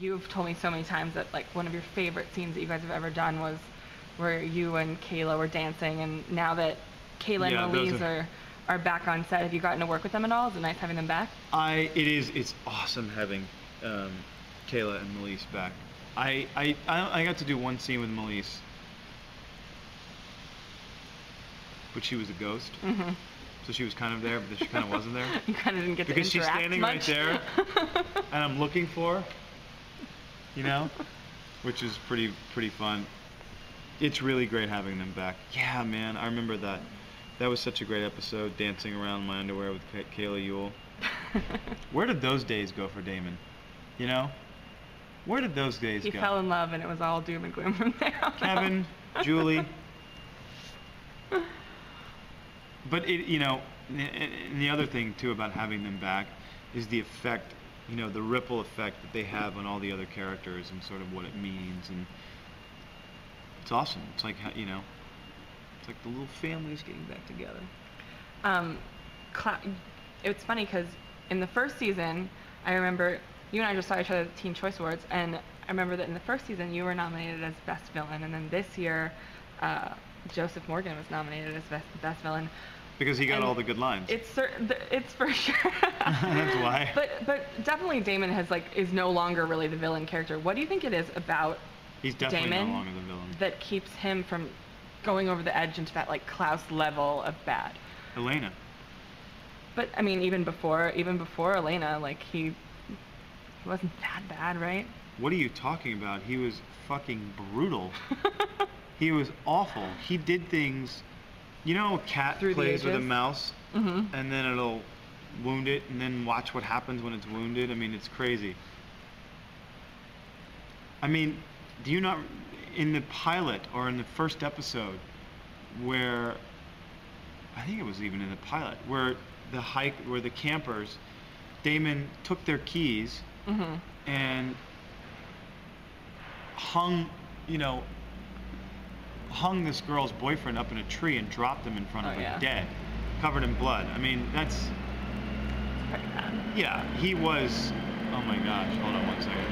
you've told me so many times that like one of your favorite scenes that you guys have ever done was where you and Kayla were dancing, and now that Kayla and Elise are back on set, have you gotten to work with them at all? Is it nice having them back? It's awesome having Kayla and Melise back. I got to do one scene with Melise, but she was a ghost. Mm-hmm. So she was kind of there, but then she kind of wasn't there. You kind of didn't get to because interact she's standing much. right there, and I'm looking for her, you know, which is pretty fun. It's really great having them back. Yeah, man, I remember that. That was such a great episode, dancing around in my underwear with Kayla Ewell. Where did those days go for Damon? You know? Where did those days go? He fell in love, and it was all doom and gloom from there on Kevin, Julie. But it, you know, and the other thing too about having them back is the effect, you know, the ripple effect that they have on all the other characters and sort of what it means, and it's awesome. It's like, you know, it's like the little families getting back together. It's funny because in the first season, I remember you and I just saw each other at the Teen Choice Awards, and I remember that in the first season you were nominated as Best Villain, and then this year Joseph Morgan was nominated as Best Villain. Because he got all the good lines. It's for sure. That's why. But definitely Damon is no longer really the villain character. What do you think it is about He's definitely Damon no longer the villain that keeps him from going over the edge into that like Klaus level of bad? Elena. But I mean, even before Elena, like he wasn't that bad, right? What are you talking about? He was fucking brutal. He was awful. He did things. You know, a cat plays with a mouse, mm-hmm. and then it'll wound it, and then watch what happens when it's wounded. I mean, it's crazy. I mean, do you not, in the pilot or in the first episode, where I think it was even in the pilot, where the campers, Damon took their keys mm-hmm. and hung this girl's boyfriend up in a tree and dropped him in front of her dead, covered in blood. I mean, that's pretty bad. Yeah, he was. Oh my gosh! Hold on one second.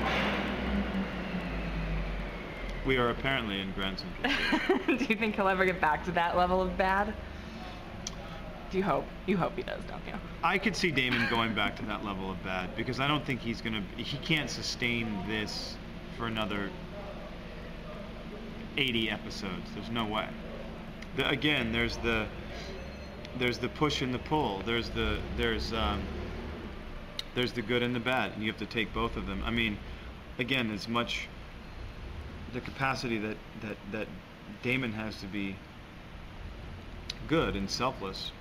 We are apparently in Grand Central. Do you think he'll ever get back to that level of bad? Do you hope? You hope he does, don't you? I could see Damon going back to that level of bad because I don't think he can't sustain this for another 80 episodes. There's no way. Again, there's the push and the pull. There's the good and the bad, and you have to take both of them. I mean, again, as much the capacity that Damon has to be good and selfless,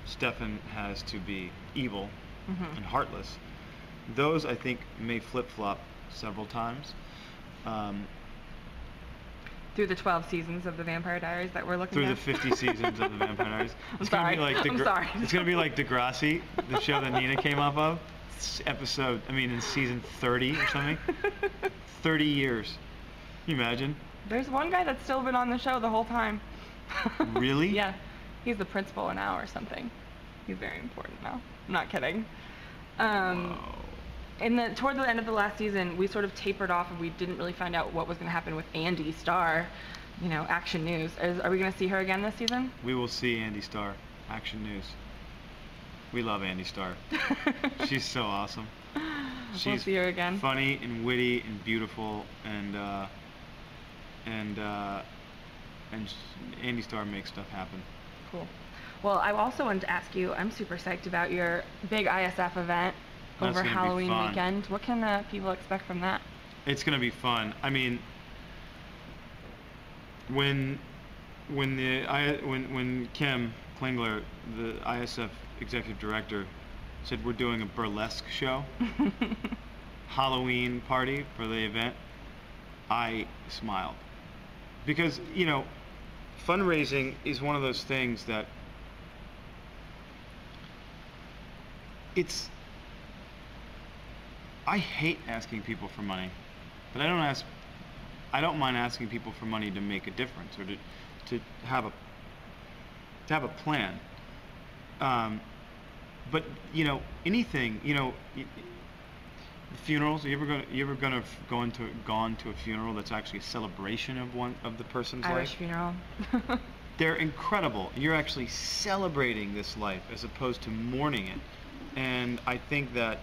Stefan has to be evil mm-hmm. and heartless. Those, I think, may flip-flop several times. Through the 12 seasons of the Vampire Diaries that we're looking at? Through the 50 seasons of the Vampire Diaries. I'm sorry. I'm sorry. It's going to be like Degrassi, the show that Nina came off of. In season 30 or something. 30 years. Can you imagine? There's one guy that's still been on the show the whole time. Really? Yeah. He's the principal now or something. He's very important now. I'm not kidding. Whoa. Toward the end of the last season, we sort of tapered off and we didn't really find out what was going to happen with Andy Starr, you know, Action News. Are we going to see her again this season? We will see Andy Starr, Action News. We love Andy Starr. She's so awesome. We'll see her again. Funny and witty and beautiful, and Andy Starr makes stuff happen. Cool. Well, I also wanted to ask you, I'm super psyched about your big ISF event over Halloween weekend. What can people expect from that? It's going to be fun. I mean, when Kim Klingler, the ISF executive director, said we're doing a burlesque show, Halloween party for the event, I smiled. Because, you know, fundraising is one of those things that I hate asking people for money, but I don't mind asking people for money to make a difference or to have a plan. But you know, anything, you know, Funerals. You ever gone to a funeral that's actually a celebration of one of the person's Irish life? funeral. They're incredible. You're actually celebrating this life as opposed to mourning it. And I think that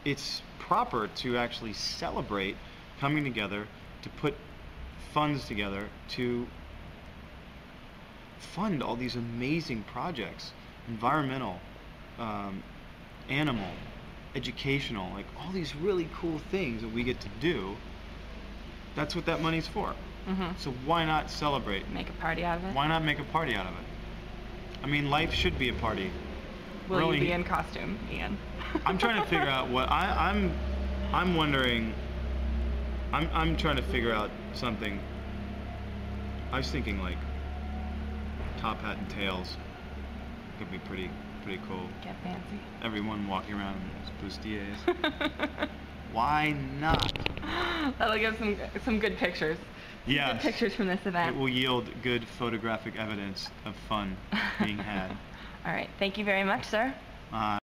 it's proper to actually celebrate coming together, to put funds together to fund all these amazing projects, environmental, animal, educational, like all these really cool things that we get to do. That's what that money's for. So why not celebrate? Make a party out of it. Why not make a party out of it? I mean, life should be a party. Will really, you be in costume, Ian? I'm trying to figure out what I'm wondering. I'm trying to figure out something. I was thinking like top hat and tails could be pretty cool. Get fancy. Everyone walking around in bustiers. Why not? That'll give some good pictures. Yes. Good pictures from this event. It will yield good photographic evidence of fun being had. All right. Thank you very much, sir.